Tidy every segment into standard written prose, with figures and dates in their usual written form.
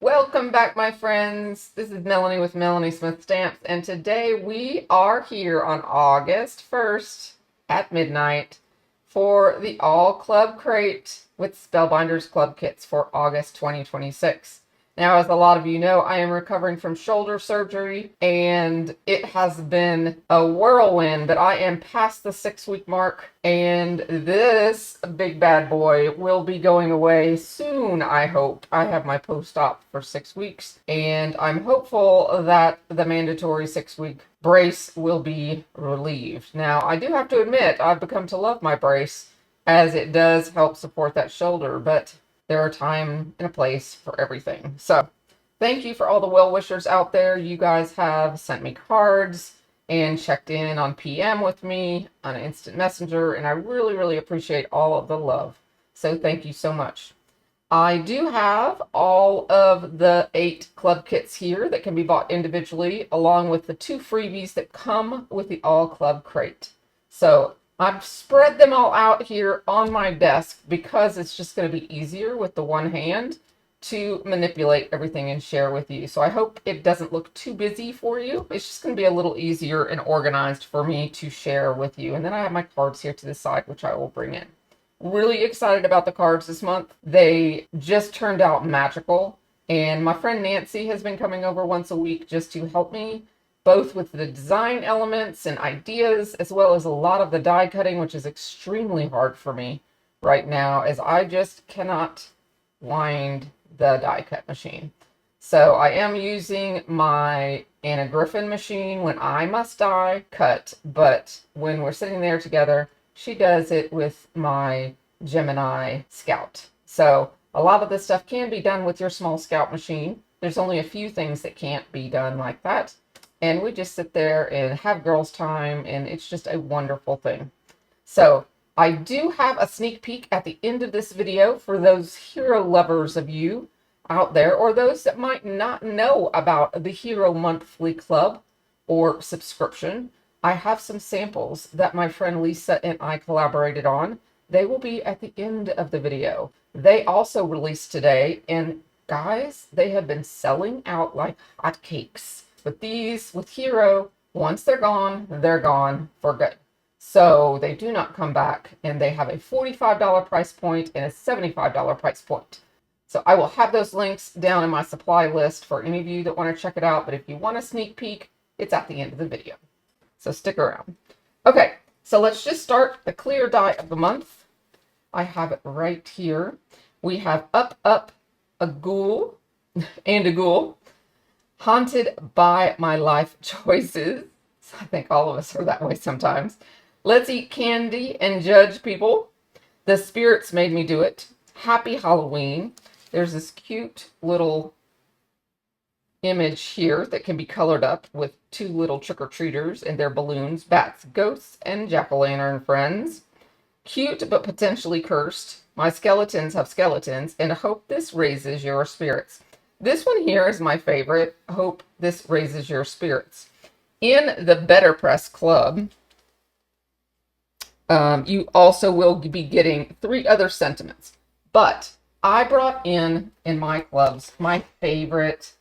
Welcome back, my friends. This is Melanie with Melanie Smith Stamps, and today we are here on August 1st at midnight for the All Club Crate with Spellbinders Club Kits for August 2026. Now, as a lot of you know, I am recovering from shoulder surgery, and it has been a whirlwind, but I am past the 6-week mark, and this big bad boy will be going away soon, I hope. I have my post-op for 6 weeks, and I'm hopeful that the mandatory 6-week brace will be relieved. Now, I do have to admit, I've become to love my brace, as it does help support that shoulder, but there are time and a place for everything. So thank you for all the well-wishers out there. You guys have sent me cards and checked in on PM with me on Instant Messenger, and I really, really appreciate all of the love. So thank you so much. I do have all of the 8 club kits here that can be bought individually, along with the 2 freebies that come with the All Club Crate. So I've spread them all out here on my desk because it's just going to be easier with the one hand to manipulate everything and share with you. So I hope it doesn't look too busy for you. It's just going to be a little easier and organized for me to share with you. And then I have my cards here to the side, which I will bring in. Really excited about the cards this month. They just turned out magical. And my friend Nancy has been coming over once a week just to help me, both with the design elements and ideas, as well as a lot of the die cutting, which is extremely hard for me right now, as I just cannot wind the die cut machine. So I am using my Anna Griffin machine when I must die cut, but when we're sitting there together, she does it with my Gemini Scout. So a lot of this stuff can be done with your small Scout machine. There's only a few things that can't be done like that. And we just sit there and have girls' time, and it's just a wonderful thing. So I do have a sneak peek at the end of this video for those hero lovers of you out there, or those that might not know about the Hero Monthly Club or subscription. I have some samples that my friend Lisa and I collaborated on. They will be at the end of the video. They also released today, and guys, they have been selling out like hotcakes. But these, with Hero, once they're gone for good. So they do not come back, and they have a $45 price point and a $75 price point. So I will have those links down in my supply list for any of you that want to check it out. But if you want a sneak peek, it's at the end of the video. So stick around. Okay, so let's just start the clear die of the month. I have it right here. We have Up, Up, a Ghoul, and a Ghoul. Haunted by My Life Choices. I think all of us are that way sometimes. Let's Eat Candy and Judge People. The Spirits Made Me Do It. Happy Halloween. There's this cute little image here that can be colored up with 2 little trick-or-treaters and their balloons, bats, ghosts, and jack-o'-lantern friends. Cute but potentially cursed. My skeletons have skeletons, and I hope this raises your spirits. This one here is my favorite. Hope this raises your spirits. In the Letterpress Club, you also will be getting 3 other sentiments. But I brought in my clubs, my favorite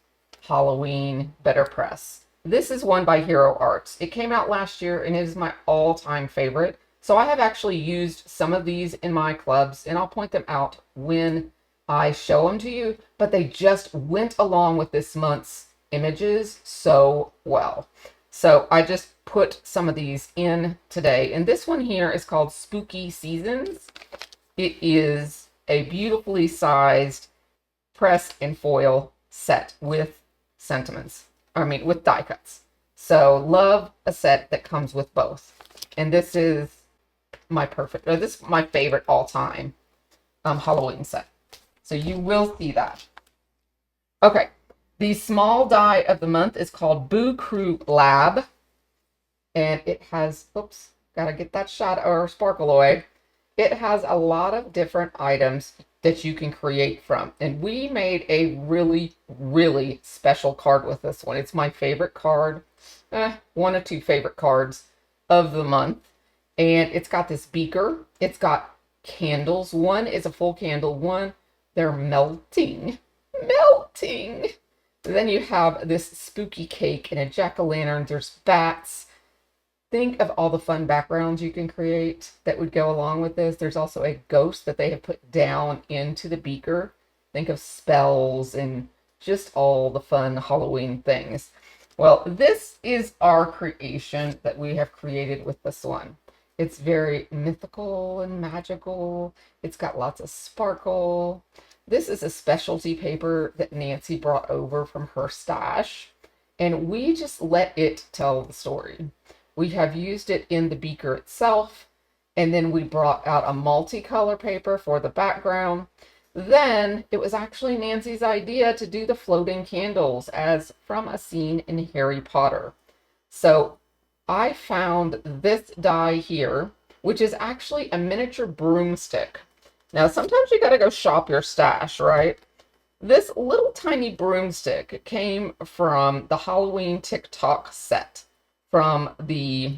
Halloween Letterpress. This is one by Hero Arts. It came out last year, and it is my all-time favorite. So I have actually used some of these in my clubs, and I'll point them out when I show them to you, but they just went along with this month's images so well. So I just put some of these in today. And this one here is called Spooky Seasons. It is a beautifully sized press and foil set with sentiments. With die cuts. So love a set that comes with both. And this is my favorite all-time Halloween set. So you will see that. Okay, the small die of the month is called Boo Crew Lab. And it has, oops, gotta get that shot or sparkle away. It has a lot of different items that you can create from. And we made a really, really special card with this one. It's my favorite card, one or 2 favorite cards of the month. And it's got this beaker. It's got candles. One is a full candle. One, they're melting. melting. Then you have this spooky cake and a jack-o'-lantern. There's bats. Think of all the fun backgrounds you can create that would go along with this. There's also a ghost that they have put down into the beaker. Think of spells and just all the fun Halloween things. Well, this is our creation that we have created with this one. It's very mythical and magical. It's got lots of sparkle. This is a specialty paper that Nancy brought over from her stash, and we just let it tell the story. We have used it in the beaker itself, and then we brought out a multicolor paper for the background. Then it was actually Nancy's idea to do the floating candles as from a scene in Harry Potter. So I found this die here, which is actually a miniature broomstick. Now, sometimes you got to go shop your stash, right? This little tiny broomstick came from the Halloween TikTok set from the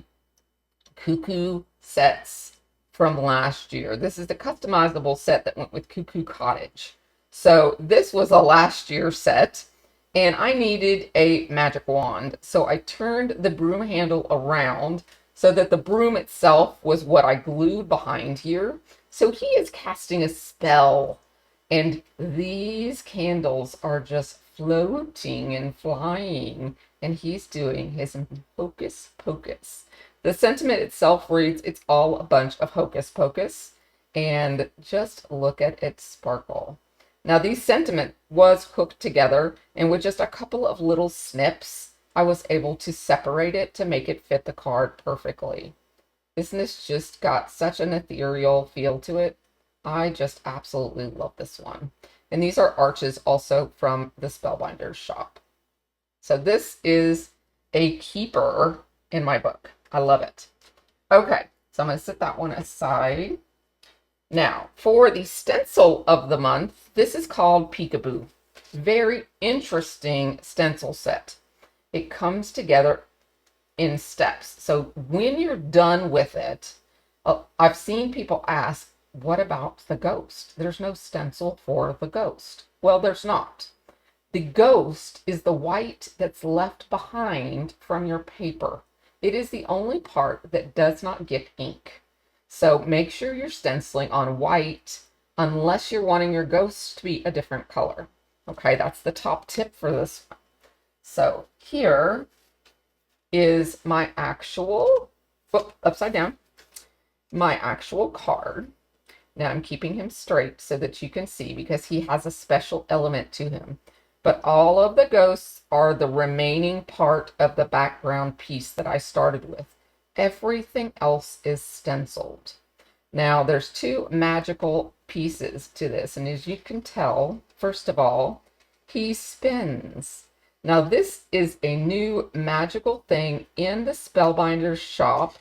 Cuckoo sets from last year. This is the customizable set that went with Cuckoo Cottage. So this was a last year set, and I needed a magic wand. So I turned the broom handle around so that the broom itself was what I glued behind here. So he is casting a spell, and these candles are just floating and flying, and he's doing his hocus pocus. The sentiment itself reads, it's all a bunch of hocus pocus, and just look at it sparkle. Now, the sentiment was hooked together, and with just a couple of little snips, I was able to separate it to make it fit the card perfectly. Isn't this just got such an ethereal feel to it? I just absolutely love this one. And these are arches also from the Spellbinders shop. So this is a keeper in my book. I love it. Okay, so I'm going to set that one aside. Now, for the stencil of the month, this is called Peekaboo. Very interesting stencil set. It comes together in steps. So when you're done with it, I've seen people ask, what about the ghost? There's no stencil for the ghost. Well, there's not. The ghost is the white that's left behind from your paper. It is the only part that does not get ink. So make sure you're stenciling on white unless you're wanting your ghost to be a different color. Okay, that's the top tip for this one. So here is my actual, upside down, my actual card. Now I'm keeping him straight so that you can see because he has a special element to him. But all of the ghosts are the remaining part of the background piece that I started with. Everything else is stenciled. Now there's two magical pieces to this, and as you can tell, first of all, he spins. Now this is a new magical thing in the Spellbinders shop,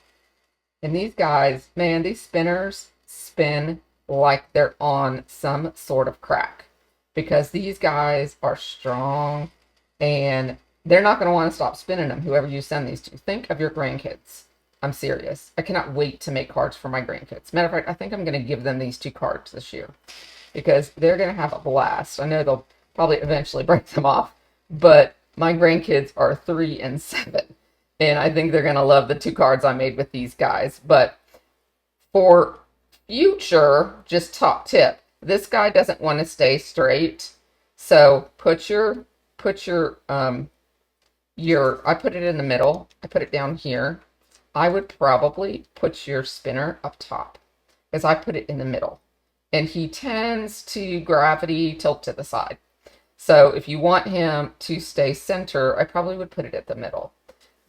and these guys, man, these spinners spin like they're on some sort of crack because these guys are strong and they're not going to want to stop spinning them, whoever you send these to. Think of your grandkids. I'm serious. I cannot wait to make cards for my grandkids. Matter of fact, I think I'm going to give them these two cards this year because they're going to have a blast. I know they'll probably eventually break them off, but my grandkids are 3 and 7, and I think they're going to love the two cards I made with these guys. But for future, just top tip, this guy doesn't want to stay straight, so put your I put it in the middle. I put it down here. I would probably put your spinner up top because I put it in the middle, and he tends to gravity tilt to the side. So if you want him to stay center, I probably would put it at the middle.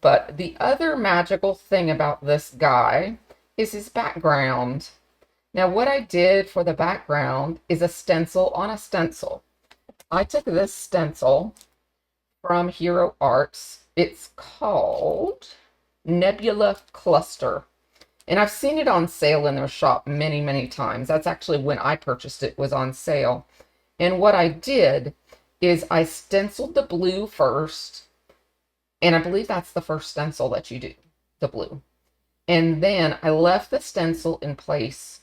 But the other magical thing about this guy is his background. Now what I did for the background is a stencil on a stencil. I took this stencil from Hero Arts. It's called Nebula Cluster. And I've seen it on sale in their shop many, many times. That's actually when I purchased it, was on sale. And what I did is I stenciled the blue first. And I believe that's the first stencil that you do, the blue. And then I left the stencil in place.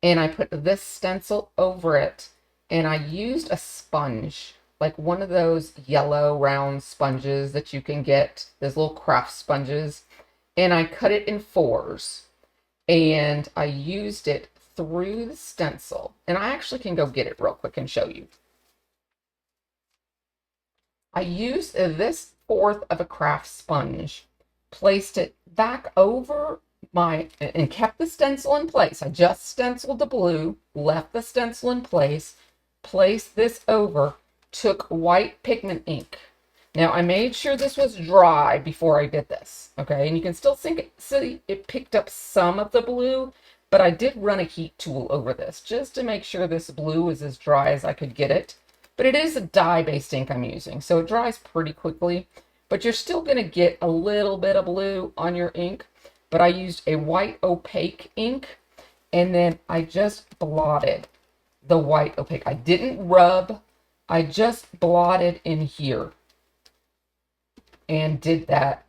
And I put this stencil over it. And I used a sponge like one of those yellow round sponges that you can get, those little craft sponges, and I cut it in fours, and I used it through the stencil. And I actually can go get it real quick and show you. I used this fourth of a craft sponge, placed it back over and kept the stencil in place. I just stenciled the blue, left the stencil in place, placed this over, took white pigment ink. Now I made sure this was dry before I did this, okay? And you can still see it picked up some of the blue, but I did run a heat tool over this just to make sure this blue was as dry as I could get it. But it is a dye-based ink I'm using, so it dries pretty quickly, but you're still gonna get a little bit of blue on your ink. But I used a white opaque ink, and then I just blotted the white opaque. I didn't rub, I just blotted in here and did that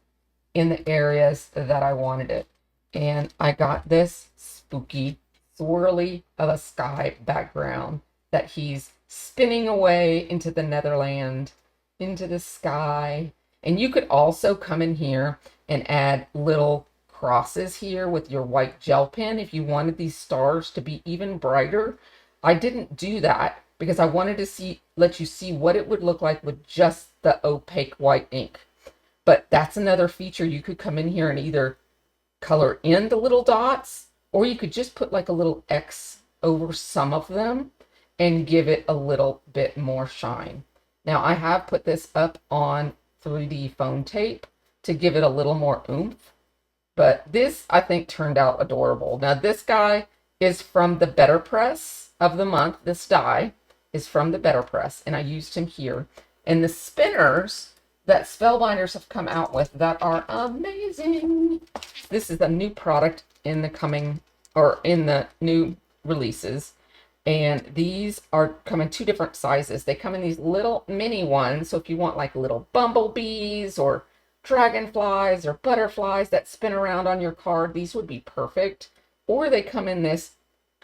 in the areas that I wanted it. And I got this spooky, swirly of a sky background that he's spinning away into the Netherland, into the sky. And you could also come in here and add little crosses here with your white gel pen if you wanted these stars to be even brighter. I didn't do that because I wanted to let you see what it would look like with just the opaque white ink. But that's another feature. You could come in here and either color in the little dots, or you could just put like a little X over some of them and give it a little bit more shine. Now I have put this up on 3D foam tape to give it a little more oomph. But this, I think, turned out adorable. Now, this guy is from the Better Press of the month. This die is from the Better Press, and I used him here. And the spinners that Spellbinders have come out with that are amazing. This is a new product in the new releases. And these come in two different sizes. They come in these little mini ones. So if you want like little bumblebees or dragonflies or butterflies that spin around on your card, these would be perfect. Or they come in this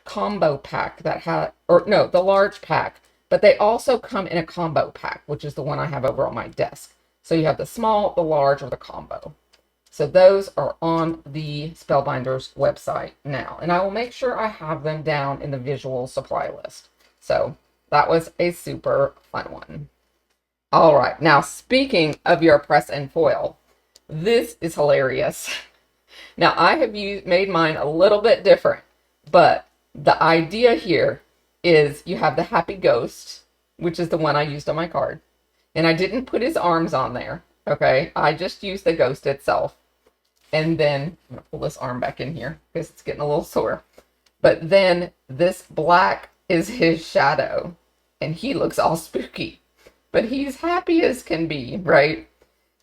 combo pack the large pack, but they also come in a combo pack, which is the one I have over on my desk. So you have the small, the large, or the combo. So those are on the Spellbinders website now, and I will make sure I have them down in the visual supply list. So that was a super fun one. All right, now speaking of your press and foil, this is hilarious. Now I have made mine a little bit different, but the idea here is you have the happy ghost, which is the one I used on my card, and I didn't put his arms on there, okay? I just used the ghost itself. And then I'm gonna pull this arm back in here because it's getting a little sore. But then this black is his shadow, and he looks all spooky, but he's happy as can be, right?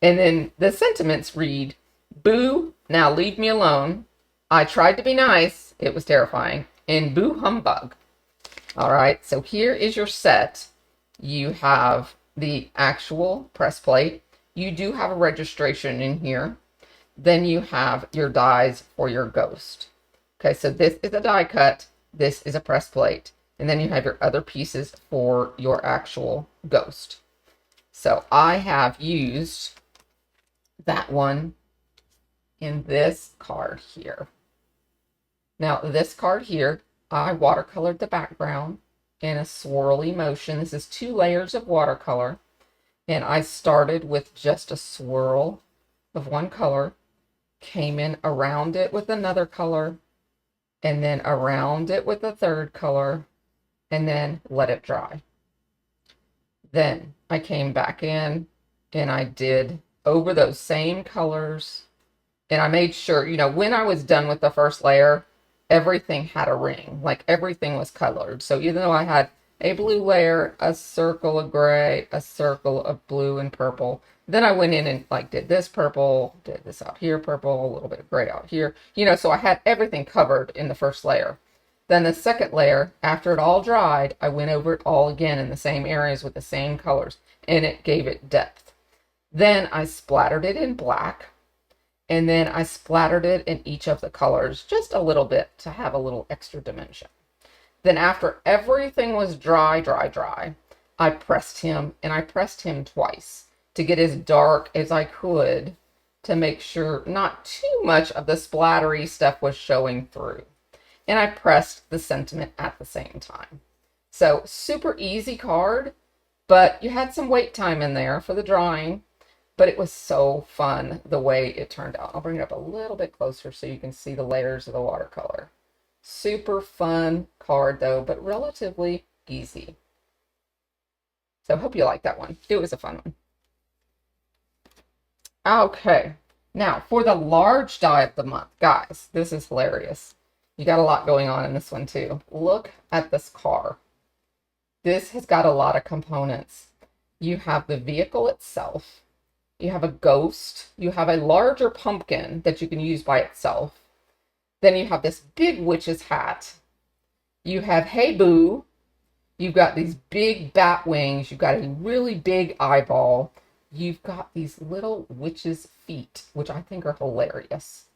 And then the sentiments read, "Boo, now leave me alone. I tried to be nice, it was terrifying, and boo humbug." All right, so here is your set. You have the actual press plate. You do have a registration in here. Then you have your dies for your ghost. Okay, so this is a die cut. This is a press plate. And then you have your other pieces for your actual ghost. So I have used that one in this card here. Now this card here, I watercolored the background in a swirly motion. This is 2 layers of watercolor. And I started with just a swirl of one color, came in around it with another color, and then around it with a third color, and then let it dry. Then I came back in and I did over those same colors, and I made sure, when I was done with the first layer, everything had a ring, like everything was colored. So even though I had a blue layer, a circle of gray, a circle of blue and purple, then I went in and did this purple, did this out here purple, a little bit of gray out here, so I had everything covered in the first layer. Then the second layer, after it all dried, I went over it all again in the same areas with the same colors, and it gave it depth. Then I splattered it in black, and then I splattered it in each of the colors just a little bit to have a little extra dimension. Then after everything was dry, I pressed him, and I pressed him twice to get as dark as I could to make sure not too much of the splattery stuff was showing through. And I pressed the sentiment at the same time. So super easy card, but you had some wait time in there for the drawing, but it was so fun the way it turned out. I'll bring it up a little bit closer so you can see the layers of the watercolor. Super fun card though, but relatively easy. So I hope you like that one. It was a fun one. Okay, now for the large die of the month, guys, this is hilarious. You got a lot going on in this one too. Look at this car. This has got a lot of components. You have the vehicle itself. You have a ghost. You have a larger pumpkin that you can use by itself. Then you have this big witch's hat. You have Hey Boo. You've got these big bat wings. You've got a really big eyeball. You've got these little witch's feet, which I think are hilarious.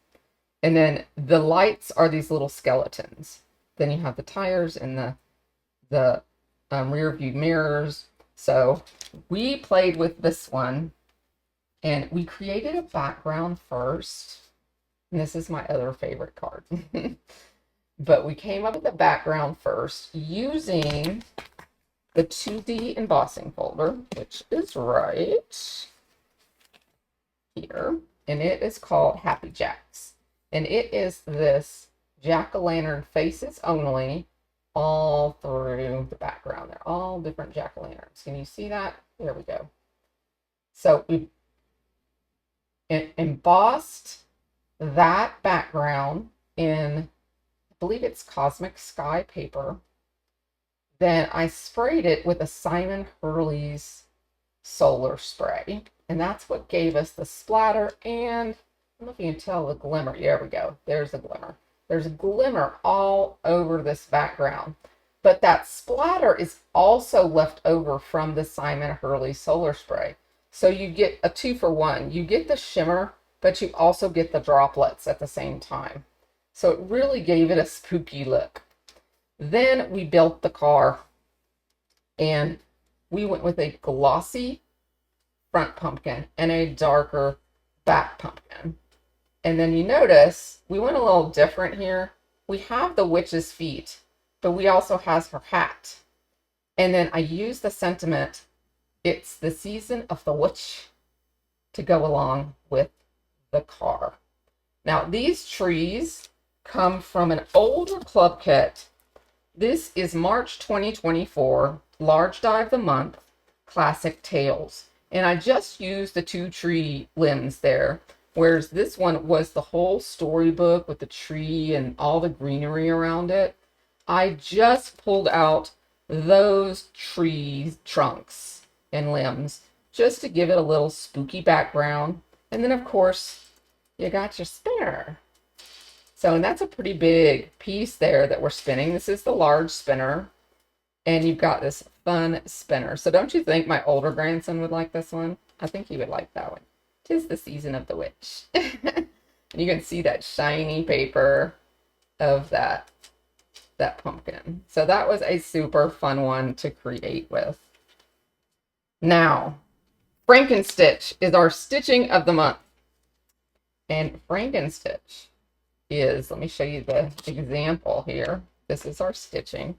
And then the lights are these little skeletons. Then you have the tires and the rear view mirrors. So we played with this one and we created a background first. And this is my other favorite card. But we came up with the background first using the 2D embossing folder, which is right here. And it is called Happy Jacks. And it is this jack-o'-lantern faces only all through the background. They're all different jack-o'-lanterns. Can you see that? There we go. So we embossed that background in, I believe it's Cosmic Sky paper. Then I sprayed it with a Simon Hurley's solar spray. And that's what gave us the splatter and, I don't know if you can tell the glimmer. There we go. There's the glimmer. There's a glimmer all over this background. But that splatter is also left over from the Simon Hurley solar spray. So you get a 2-for-1. You get the shimmer, but you also get the droplets at the same time. So it really gave it a spooky look. Then we built the car and we went with a glossy front pumpkin and a darker back pumpkin. And then you notice we went a little different here. We have the witch's feet, but we also has her hat. And then I used the sentiment, it's the season of the witch, to go along with the car. Now these trees come from an older club kit. This is March 2024, large die of the month, classic tales. And I just used the 2 tree limbs there, whereas this one was the whole storybook with the tree and all the greenery around it. I just pulled out those tree trunks and limbs just to give it a little spooky background. And then of course, you got your spinner. So, and that's a pretty big piece there that we're spinning. This is the large spinner. And you've got this fun spinner. So don't you think my older grandson would like this one? I think he would like that one. 'Tis the season of the witch. And you can see that shiny paper of that pumpkin. So that was a super fun one to create with. Now, Frankenstitch is our stitching of the month. And Frankenstitch is, let me show you the example here. This is our stitching.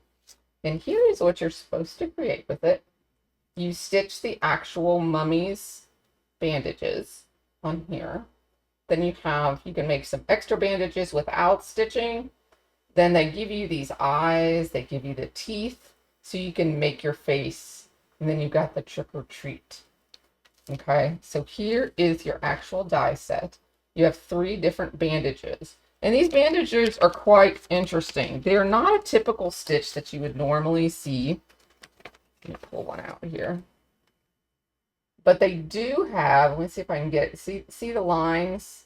And here is what you're supposed to create with it. You stitch the actual mummies bandages on here. Then you can make some extra bandages without stitching. Then they give you these eyes, they give you the teeth, so you can make your face. And then you've got the trick or treat. Okay, so here is your actual die set. You have 3 different bandages. And these bandages are quite interesting. They're not a typical stitch that you would normally see. Let me pull one out here. But they do have, let me see if I can get it. See the lines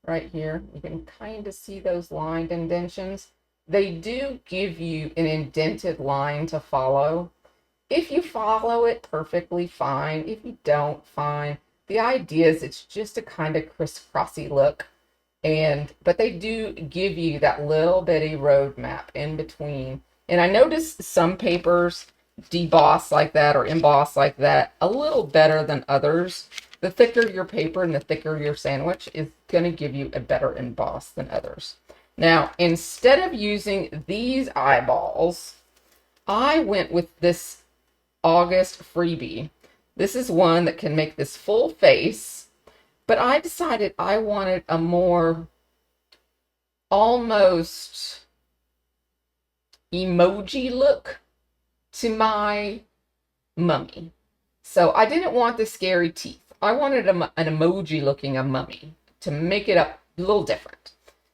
right here? You can kind of see those lined indentions. They do give you an indented line to follow. If you follow it perfectly fine. If you don't, fine. The idea is it's just a kind of crisscrossy look. But they do give you that little bitty roadmap in between. And I noticed some papers, deboss like that or emboss like that a little better than others. The thicker your paper and the thicker your sandwich is going to give you a better emboss than others. Now, instead of using these eyeballs, I went with this August freebie. This is one that can make this full face, but I decided I wanted a more almost emoji look to my mummy. So I didn't want the scary teeth. I wanted an emoji looking a mummy to make it up a little different.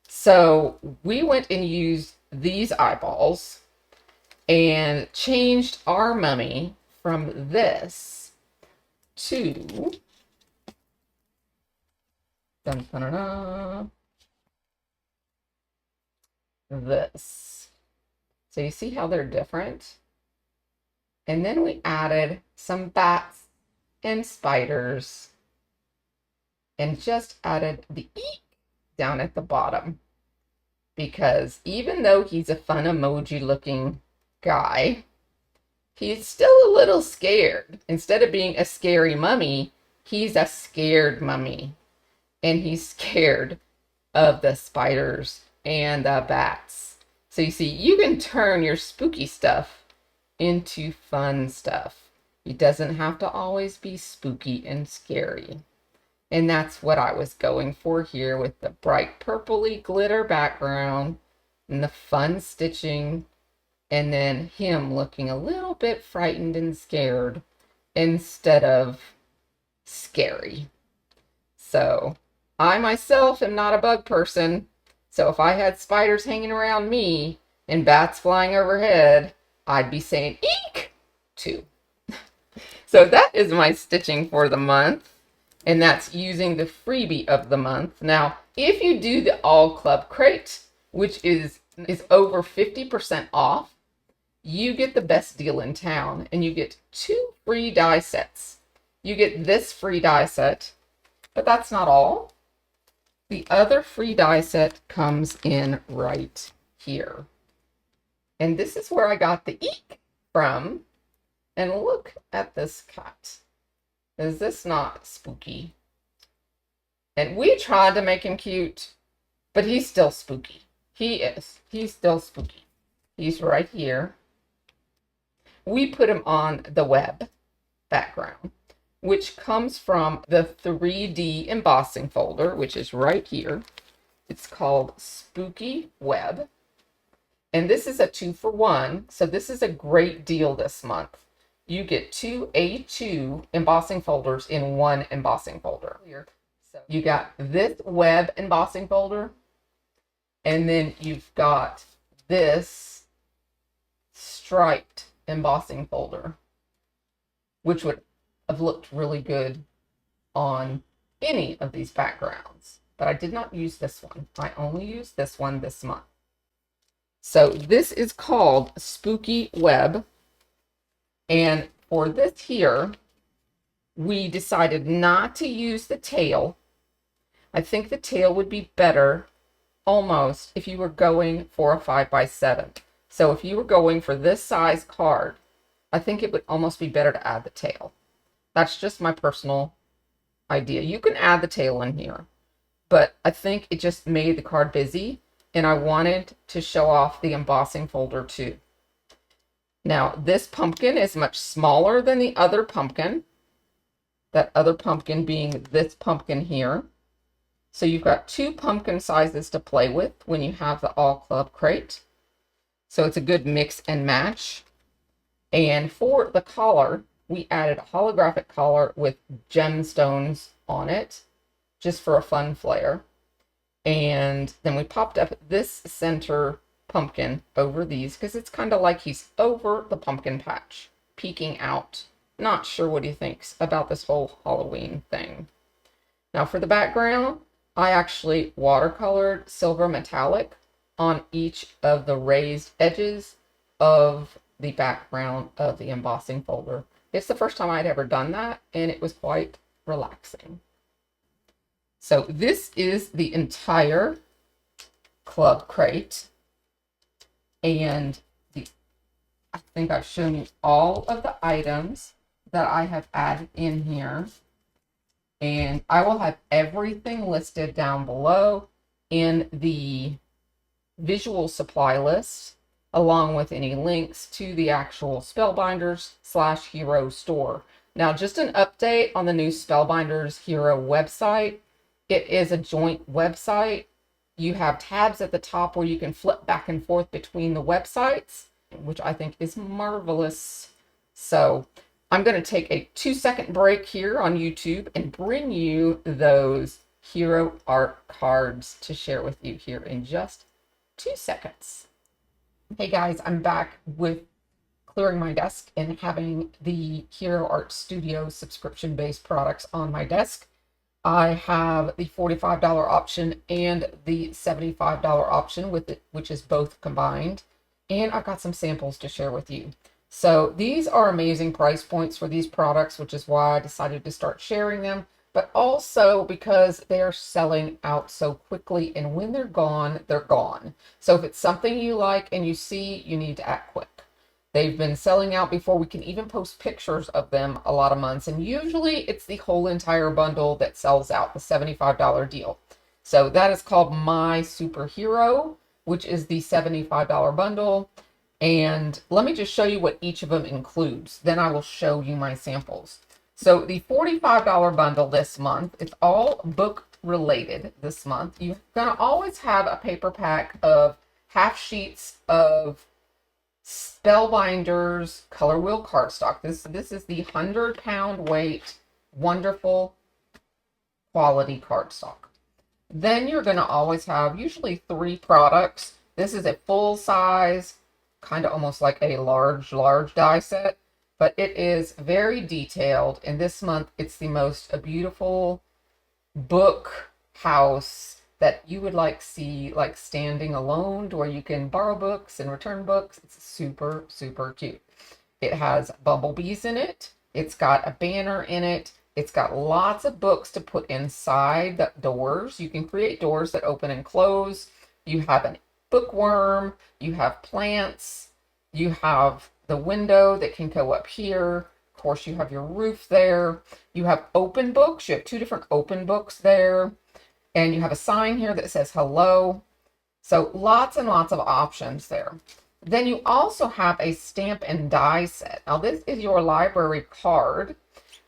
So we went and used these eyeballs and changed our mummy from this to dun, dun, dun, dun, this. So you see how they're different? And then we added some bats and spiders and just added the eek down at the bottom. Because even though he's a fun emoji looking guy, he's still a little scared. Instead of being a scary mummy, he's a scared mummy. And he's scared of the spiders and the bats. So you see, you can turn your spooky stuff into fun stuff. It doesn't have to always be spooky and scary. And that's what I was going for here with the bright purpley glitter background and the fun stitching, and then him looking a little bit frightened and scared instead of scary. So I myself am not a bug person. So if I had spiders hanging around me and bats flying overhead, I'd be saying eek too. So that is my stitching for the month. And that's using the freebie of the month. Now, if you do the All Club Crate, which is over 50% off, you get the best deal in town. And you get 2 free die sets. You get this free die set, but that's not all. The other free die set comes in right here. And this is where I got the eek from. And look at this cat. Is this not spooky? And we tried to make him cute, but he's still spooky. He is. He's still spooky. He's right here. We put him on the web background, which comes from the 3D embossing folder, which is right here. It's called Spooky Web. And this is a 2-for-1, so this is a great deal this month. You get 2 A2 embossing folders in one embossing folder. So you got this web embossing folder, and then you've got this striped embossing folder, which would have looked really good on any of these backgrounds. But I did not use this one. I only used this one this month. So this is called Spooky Web. And for this here, we decided not to use the tail. I think the tail would be better almost if you were going for a 5x7. So if you were going for this size card, I think it would almost be better to add the tail. That's just my personal idea. You can add the tail in here, but I think it just made the card busy, and I wanted to show off the embossing folder too. Now, this pumpkin is much smaller than the other pumpkin. That other pumpkin being this pumpkin here. So you've got 2 pumpkin sizes to play with when you have the All Club Crate. So it's a good mix and match. And for the collar, we added a holographic collar with gemstones on it, just for a fun flair. And then we popped up this center pumpkin over these because it's kind of like he's over the pumpkin patch, peeking out. Not sure what he thinks about this whole Halloween thing. Now for the background, I actually watercolored silver metallic on each of the raised edges of the background of the embossing folder. It's the first time I'd ever done that, and it was quite relaxing. So this is the entire club crate. And the I think I've shown you all of the items that I have added in here. And I will have everything listed down below in the visual supply list, along with any links to the actual Spellbinders/Hero store. Now, just an update on the new Spellbinders Hero website. It is a joint website. You have tabs at the top where you can flip back and forth between the websites, which I think is marvelous. So I'm going to take a 2-second break here on YouTube and bring you those hero art cards to share with you here in just 2 seconds. Hey guys, I'm back with clearing my desk and having the Hero Art Studio subscription-based products on my desk. I have the $45 option and the $75 option with it, which is both combined. And I've got some samples to share with you. So these are amazing price points for these products, which is why I decided to start sharing them, but also because they are selling out so quickly, and when they're gone, they're gone. So if it's something you like and you see, you need to act quick. They've been selling out before we can even post pictures of them a lot of months, and usually it's the whole entire bundle that sells out, the $75 deal. So that is called My Superhero, which is the $75 bundle. And let me just show you what each of them includes. Then I will show you my samples. So the $45 bundle this month, it's all book related this month. You're going to always have a paper pack of half sheets of Spellbinders color wheel cardstock. This is the 100-pound weight, wonderful quality cardstock. Then you're going to always have usually 3 products. This is a full size, kind of almost like a large die set, but it is very detailed. And this month, it's the most beautiful book house that you would see like standing alone, where you can borrow books and return books. It's super, super cute. It has bumblebees in it. It's got a banner in it. It's got lots of books to put inside the doors. You can create doors that open and close. You have a bookworm. You have plants. You have the window that can go up here. Of course, you have your roof there. You have open books. You have 2 different open books there. And you have a sign here that says hello. So lots and lots of options there. Then you also have a stamp and die set. Now this is your library card,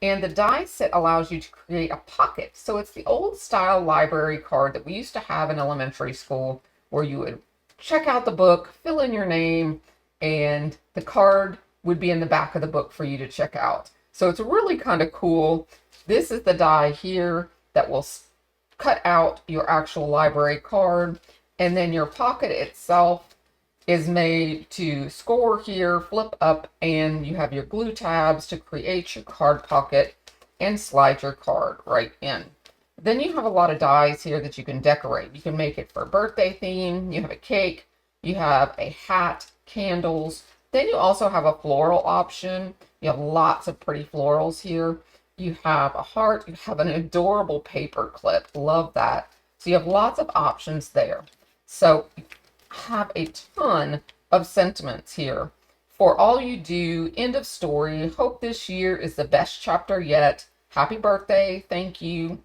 and the die set allows you to create a pocket. So it's the old style library card that we used to have in elementary school, where you would check out the book, fill in your name, and the card would be in the back of the book for you to check out. So it's really kind of cool. This is the die here that will cut out your actual library card, and then your pocket itself is made to score here, flip up, and you have your glue tabs to create your card pocket and slide your card right in. Then you have a lot of dies here that you can decorate. You can make it for a birthday theme. You have a cake, you have a hat, candles. Then you also have a floral option. You have lots of pretty florals here. You have a heart. You have an adorable paper clip. Love that. So you have lots of options there. So you have a ton of sentiments here. For all you do, end of story. Hope this year is the best chapter yet. Happy birthday. Thank you.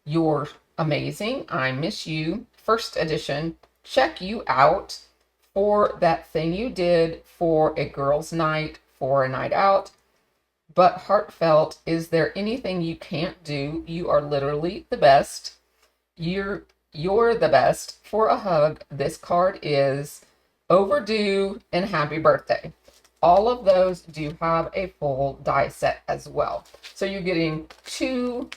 You're amazing. I miss you. First edition. Check you out for that thing you did for a girls' night, for a night out. But heartfelt, is there anything you can't do? You are literally the best. You're the best. For a hug, this card is overdue and happy birthday. All of those do have a full die set as well. So you're getting 2,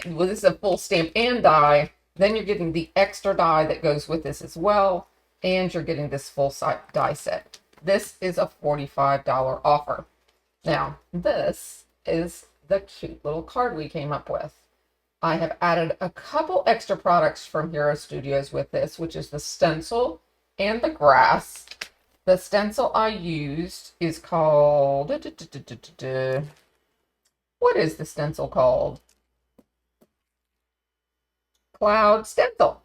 well, this is a full stamp and die. Then you're getting the extra die that goes with this as well. And you're getting this full die set. This is a $45 offer. Now, this is the cute little card we came up with. I have added a couple extra products from Hero Studios with this, which is the stencil and the grass. The stencil I used is called... What is the stencil called? Cloud Stencil.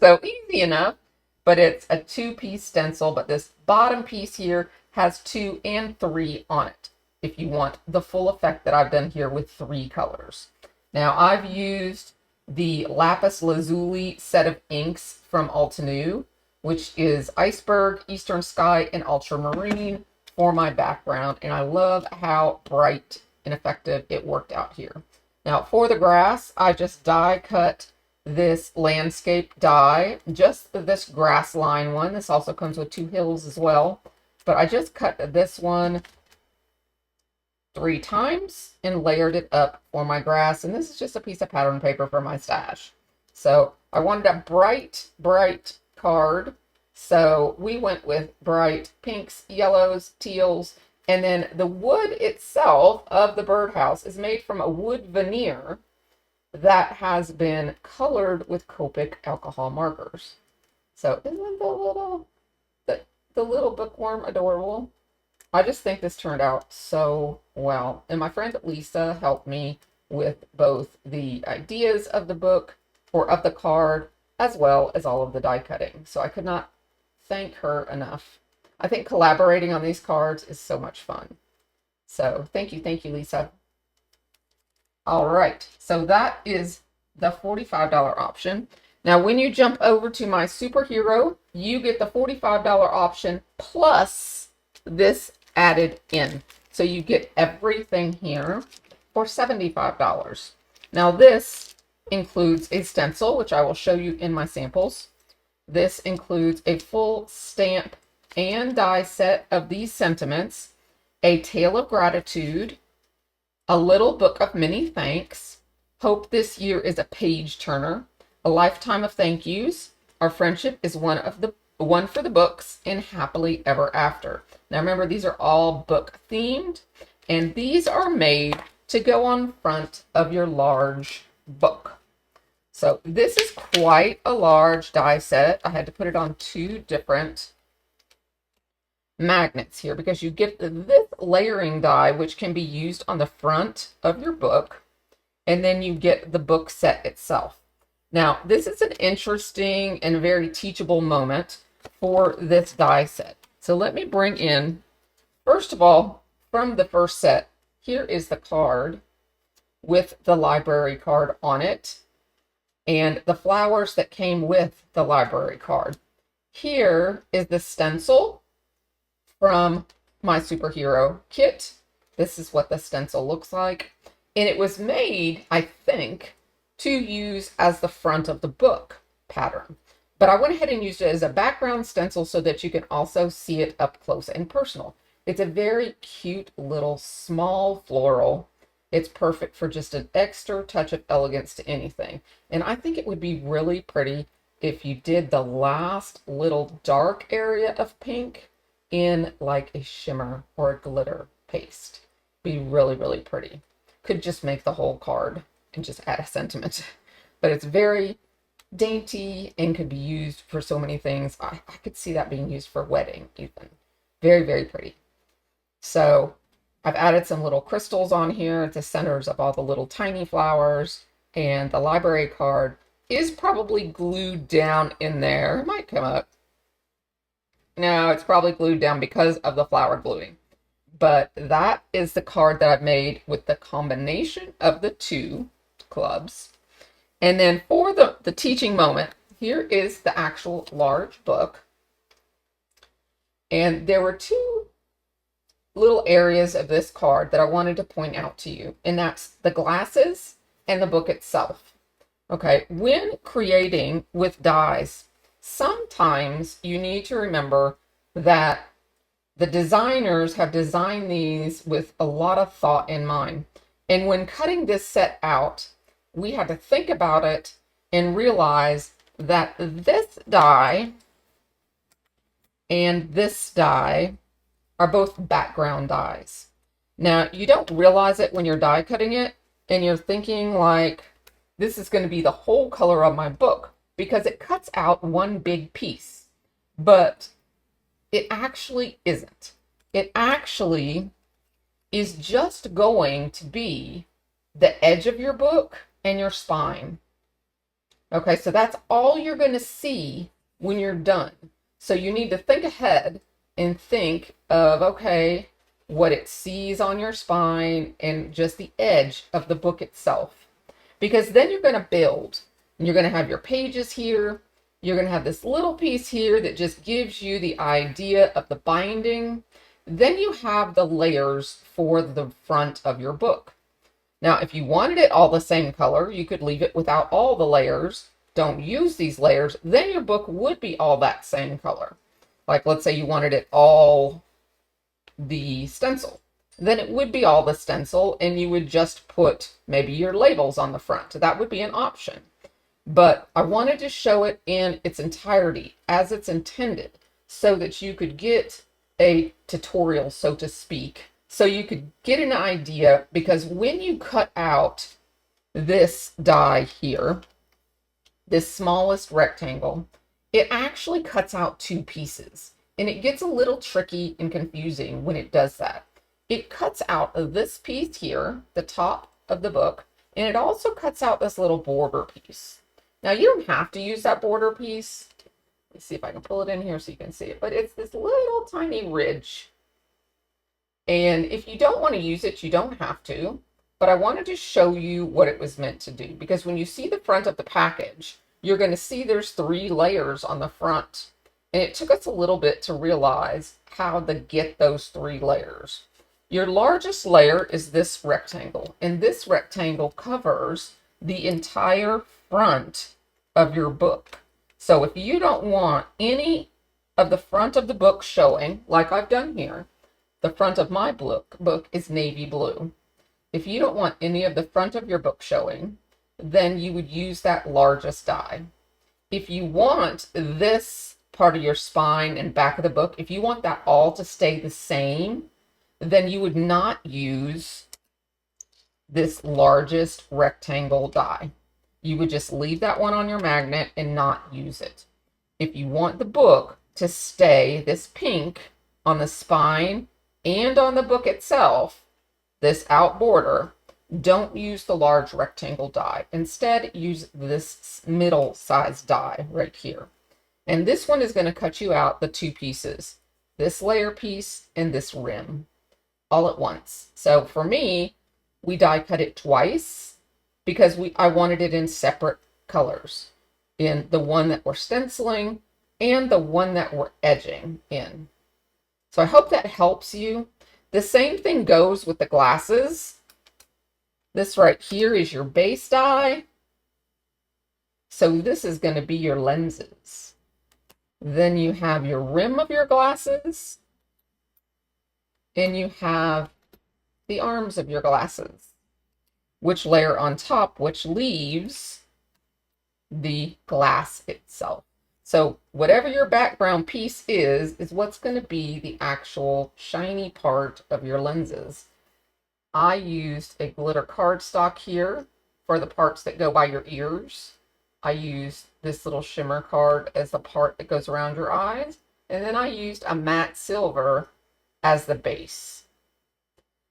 So easy enough. but it's a 2-piece stencil, but this bottom piece here has 2 and 3 on it, if you want the full effect that I've done here with 3 colors. Now, I've used the Lapis Lazuli set of inks from Altenew, which is Iceberg, Eastern Sky, and Ultramarine for my background, and I love how bright and effective it worked out here. Now, for the grass, I just die cut this landscape die, just this grass line one. This also comes with 2 hills as well, but I just cut this one 3 times and layered it up for my grass, and this is just a piece of pattern paper for my stash. So I wanted a bright card, so we went with bright pinks, yellows, teals, and then the wood itself of the birdhouse is made from a wood veneer that has been colored with Copic alcohol markers. So isn't the little bookworm adorable? I just think this turned out so well. And my friend Lisa helped me with both the ideas of the book or of the card, as well as all of the die cutting. So I could not thank her enough. I think collaborating on these cards is so much fun. So thank you, Lisa. All right, so that is the $45 option. Now, when you jump over to my superhero, you get the $45 option plus this added in. So you get everything here for $75. Now, this includes a stencil, which I will show you in my samples. This includes a full stamp and die set of these sentiments, a tale of gratitude, a little book of many thanks, hope this year is a page turner, a lifetime of thank yous, our friendship is one for the books, and happily ever after. Now remember, these are all book themed, and these are made to go on front of your large book. So this is quite a large die set. I had to put it on 2 different magnets here because you get this layering die, which can be used on the front of your book, and then you get the book set itself. Now, this is an interesting and very teachable moment for this die set. So let me bring in, first of all, from the first set, here is the card with the library card on it and the flowers that came with the library card. Here is the stencil from my superhero kit. This is what the stencil looks like. And it was made, I think, to use as the front of the book pattern. But I went ahead and used it as a background stencil so that you can also see it up close and personal. It's a very cute little small floral. It's perfect for just an extra touch of elegance to anything. And I think it would be really pretty if you did the last little dark area of pink in like a shimmer or a glitter paste. Be really, really pretty. Could just make the whole card and just add a sentiment. But it's very dainty and could be used for so many things. I could see that being used for a wedding even. Very, very pretty. So I've added some little crystals on here at the centers of all the little tiny flowers, and the library card is probably glued down in there. It might come up. No, it's probably glued down because of the flower gluing. But that is the card that I've made with the combination of the 2 clubs. And then for the teaching moment, here is the actual large book. And there were 2 little areas of this card that I wanted to point out to you, and that's the glasses and the book itself. Okay, when creating with dies, sometimes you need to remember that the designers have designed these with a lot of thought in mind. And when cutting this set out, we had to think about it and realize that this die and this die are both background dies. Now, you don't realize it when you're die cutting it, and you're thinking like, this is going to be the whole color of my book, because it cuts out one big piece. But it actually isn't. It actually is just going to be the edge of your book and your spine. Okay, so that's all you're going to see when you're done. So you need to think ahead and think of, okay, what it sees on your spine and just the edge of the book itself. Because then you're going to build. And you're going to have your pages here. You're going to have this little piece here that just gives you the idea of the binding. Then you have the layers for the front of your book. Now, if you wanted it all the same color, you could leave it without all the layers. Don't use these layers. Then your book would be all that same color. Like, let's say you wanted it all the stencil. Then it would be all the stencil, and you would just put maybe your labels on the front. That would be an option. But I wanted to show it in its entirety as it's intended so that you could get a tutorial, so to speak. So you could get an idea, because when you cut out this die here, this smallest rectangle, it actually cuts out two pieces. And it gets a little tricky and confusing when it does that. It cuts out this piece here, the top of the book, and it also cuts out this little border piece. Now, you don't have to use that border piece. Let's see if I can pull it in here so you can see it. But it's this little tiny ridge. And if you don't want to use it, you don't have to. But I wanted to show you what it was meant to do. Because when you see the front of the package, you're going to see there's 3 layers on the front. And it took us a little bit to realize how to get those 3 layers. Your largest layer is this rectangle. And this rectangle covers the entire front of your book. So if you don't want any of the front of the book showing, like I've done here, the front of my book is navy blue. If you don't want any of the front of your book showing, then you would use that largest die. If you want this part of your spine and back of the book, if you want that all to stay the same, then you would not use this largest rectangle die. You would just leave that one on your magnet and not use it. If you want the book to stay this pink on the spine and on the book itself, this out border, don't use the large rectangle die. Instead, use this middle size die right here. And this one is going to cut you out the 2 pieces, this layer piece and this rim, all at once. So for me, we die cut it twice because I wanted it in separate colors, in the one that we're stenciling and the one that we're edging in. So I hope that helps you. The same thing goes with the glasses. This right here is your base die. So this is going to be your lenses. Then you have your rim of your glasses. And you have the arms of your glasses, which layer on top, which leaves the glass itself. So whatever your background piece is what's going to be the actual shiny part of your lenses. I used a glitter cardstock here for the parts that go by your ears. I used this little shimmer card as the part that goes around your eyes. And then I used a matte silver as the base.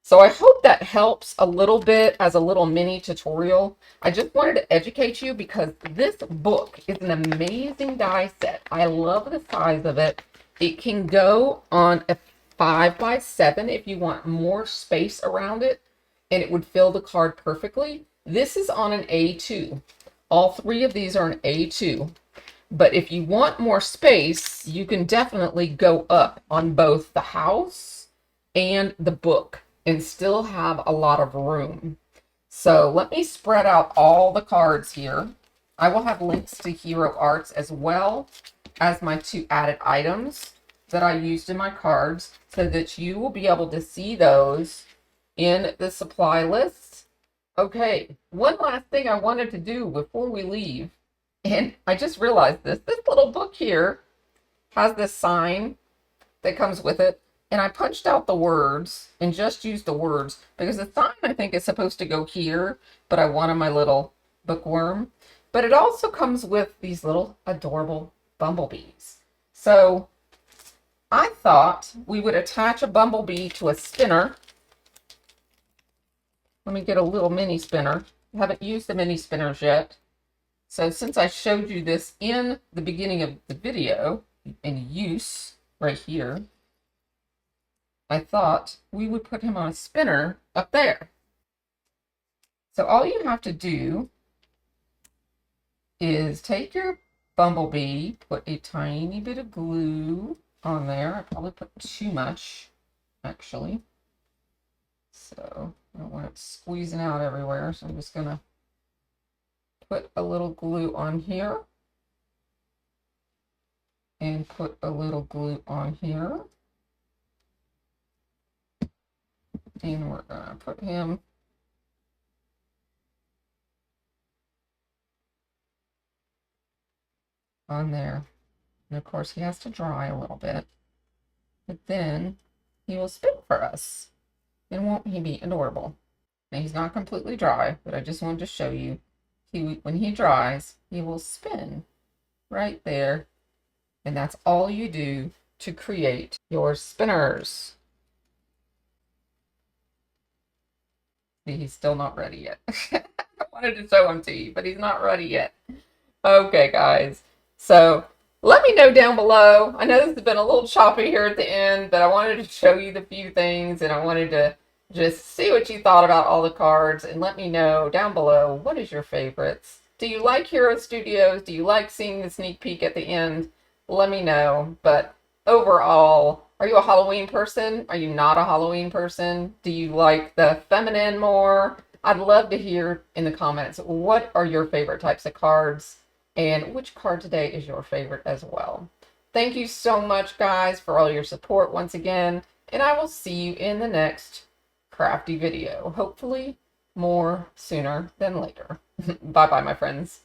So I hope that helps a little bit as a little mini tutorial. I just wanted to educate you because this book is an amazing die set. I love the size of it. It can go on a 5x7 if you want more space around it, and it would fill the card perfectly. This is on an A2. All 3 of these are an A2. But if you want more space, you can definitely go up on both the house and the book and still have a lot of room. So let me spread out all the cards here. I will have links to Hero Arts as well as my 2 added items that I used in my cards so that you will be able to see those in the supply list. Okay, one last thing I wanted to do before we leave, and I just realized this little book here has this sign that comes with it. And I punched out the words and just used the words because the sign I think is supposed to go here, but I wanted my little bookworm. But it also comes with these little adorable bumblebees. So I thought we would attach a bumblebee to a spinner. Let me get a little mini spinner. I haven't used the mini spinners yet. So since I showed you this in the beginning of the video, in use right here, I thought we would put him on a spinner up there. So all you have to do is take your bumblebee, put a tiny bit of glue on there. I probably put too much, actually. So I don't want it squeezing out everywhere. So I'm just going to put a little glue on here. And put a little glue on here. And we're going to put him on there. And of course he has to dry a little bit. But then he will spin for us. And won't he be adorable? Now he's not completely dry, but I just wanted to show you. When he dries, he will spin right there. And that's all you do to create your spinners. See, he's still not ready yet. I wanted to show him to you, but he's not ready yet. Okay, guys. So let me know down below. I know this has been a little choppy here at the end, but I wanted to show you the few things, and I wanted to just see what you thought about all the cards, and let me know down below, what is your favorites? Do you like Hero Studios? Do you like seeing the sneak peek at the end? Let me know. But overall, are you a Halloween person? Are you not a Halloween person? Do you like the feminine more? I'd love to hear in the comments, what are your favorite types of cards? And which card today is your favorite as well? Thank you so much, guys, for all your support once again. And I will see you in the next crafty video. Hopefully more sooner than later. Bye-bye, my friends.